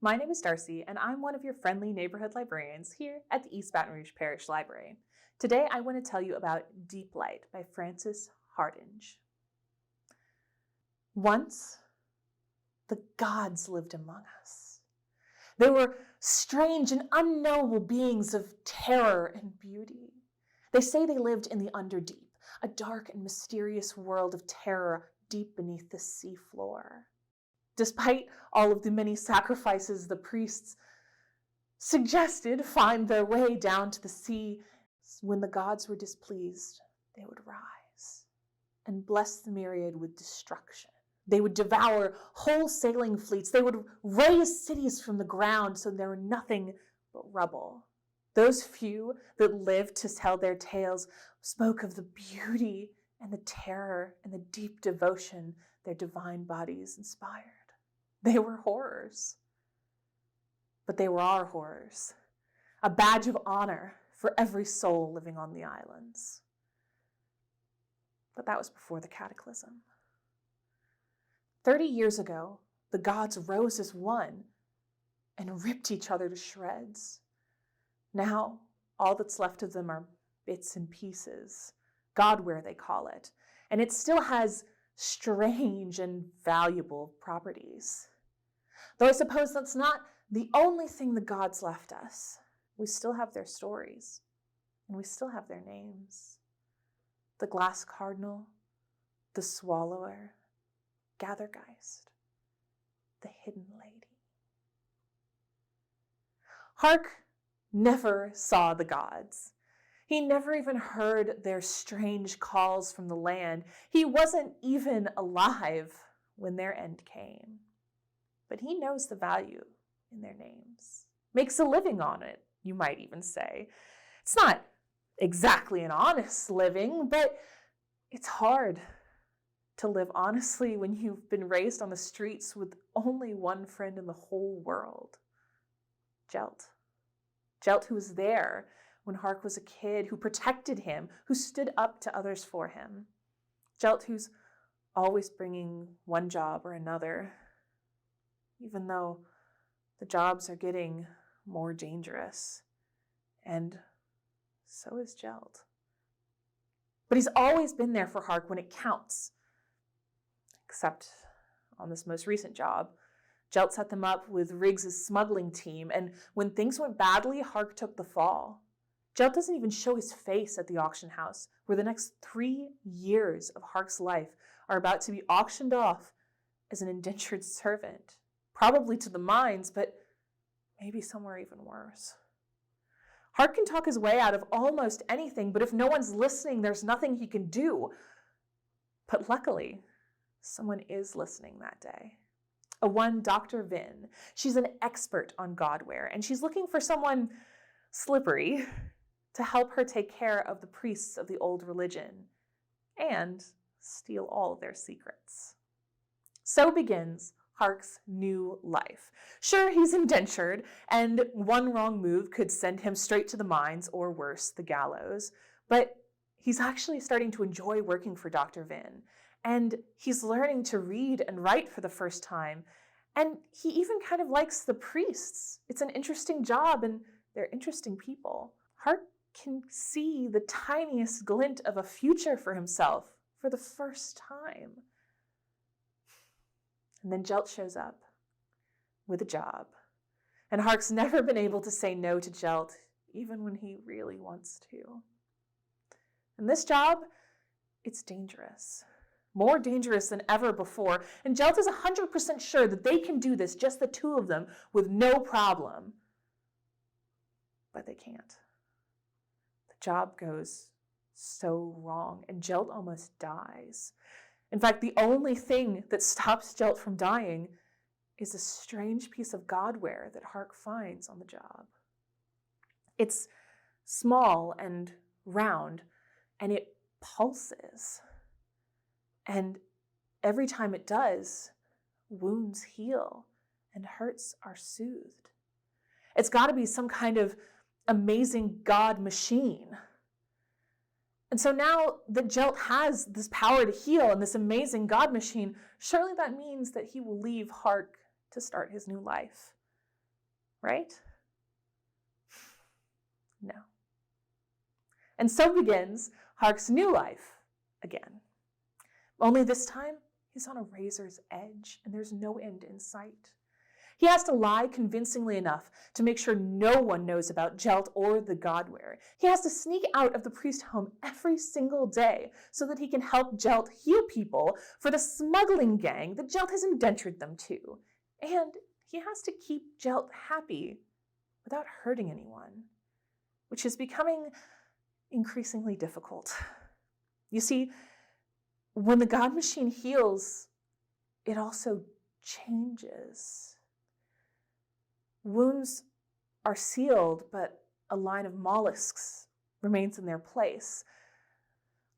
My name is Darcy, and I'm one of your friendly neighborhood librarians here at the East Baton Rouge Parish Library. Today, I want to tell you about Deeplight by Frances Hardinge. Once, the gods lived among us. They were strange and unknowable beings of terror and beauty. They say they lived in the underdeep, a dark and mysterious world of terror deep beneath the seafloor. Despite all of the many sacrifices the priests suggested find their way down to the sea, when the gods were displeased, they would rise and bless the myriad with destruction. They would devour whole sailing fleets. They would raise cities from the ground so there were nothing but rubble. Those few that lived to tell their tales spoke of the beauty and the terror and the deep devotion their divine bodies inspired. They were horrors, but they were our horrors, a badge of honor for every soul living on the islands. But that was before the cataclysm. 30 years ago, the gods rose as one and ripped each other to shreds. Now, all that's left of them are bits and pieces, Godware they call it, and it still has strange and valuable properties. Though I suppose that's not the only thing the gods left us. We still have their stories, and we still have their names. The glass cardinal, the swallower, Gathergeist, the hidden lady. Hark never saw the gods. He never even heard their strange calls from the land. He wasn't even alive when their end came. But he knows the value in their names. Makes a living on it, you might even say. It's not exactly an honest living, but it's hard to live honestly when you've been raised on the streets with only one friend in the whole world. Jelt. Jelt, who was there when Hark was a kid, who protected him, who stood up to others for him. Jelt, who's always bringing one job or another, even though the jobs are getting more dangerous. And so is Jelt. But he's always been there for Hark when it counts. Except on this most recent job. Jelt set them up with Riggs' smuggling team, and when things went badly, Hark took the fall. Jelt doesn't even show his face at the auction house, where the next 3 years of Hark's life are about to be auctioned off as an indentured servant. Probably to the mines, but maybe somewhere even worse. Hark can talk his way out of almost anything, but if no one's listening, there's nothing he can do. But luckily, someone is listening that day. One Dr. Vin. She's an expert on Godware, and she's looking for someone slippery to help her take care of the priests of the old religion and steal all of their secrets. So begins Hark's new life. Sure, he's indentured, and one wrong move could send him straight to the mines, or worse, the gallows, but he's actually starting to enjoy working for Dr. Vin. And he's learning to read and write for the first time. And he even kind of likes the priests. It's an interesting job, and they're interesting people. Hark can see the tiniest glint of a future for himself for the first time. And then Jelt shows up with a job. And Hark's never been able to say no to Jelt, even when he really wants to. And this job, it's dangerous. More dangerous than ever before, and Jelt is 100% sure that they can do this, just the two of them, with no problem. But they can't. The job goes so wrong, and Jelt almost dies. In fact, the only thing that stops Jelt from dying is a strange piece of Godware that Hark finds on the job. It's small and round, and it pulses. And every time it does, wounds heal and hurts are soothed. It's got to be some kind of amazing God machine. And so now that Jelt has this power to heal and this amazing God machine, surely that means that he will leave Hark to start his new life. right? No. And so begins Hark's new life again. Only this time, he's on a razor's edge, and there's no end in sight. He has to lie convincingly enough to make sure no one knows about Jelt or the Godwearer. He has to sneak out of the priest home every single day so that he can help Jelt heal people for the smuggling gang that Jelt has indentured them to. And he has to keep Jelt happy without hurting anyone, which is becoming increasingly difficult. You see, when the God machine heals, it also changes. Wounds are sealed, but a line of mollusks remains in their place.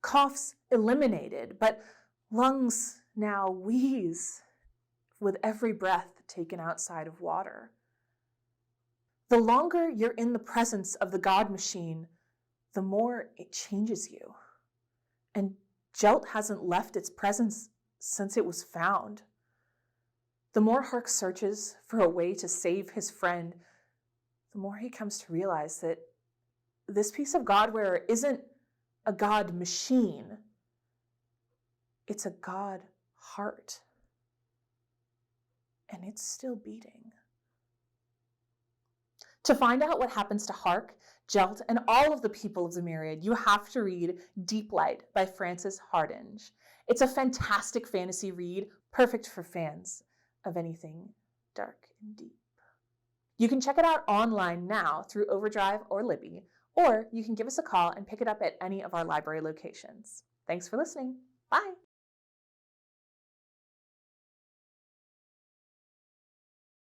Coughs eliminated, but lungs now wheeze with every breath taken outside of water. The longer you're in the presence of the God machine, the more it changes you. And Jelt hasn't left its presence since it was found. The more Hark searches for a way to save his friend, the more he comes to realize that this piece of Godwearer isn't a God machine. It's a God heart. And it's still beating. To find out what happens to Hark, Jelt, and all of the people of the Myriad, you have to read Deeplight by Frances Hardinge. It's a fantastic fantasy read, perfect for fans of anything dark and deep. You can check it out online now through Overdrive or Libby, or you can give us a call and pick it up at any of our library locations. Thanks for listening. Bye.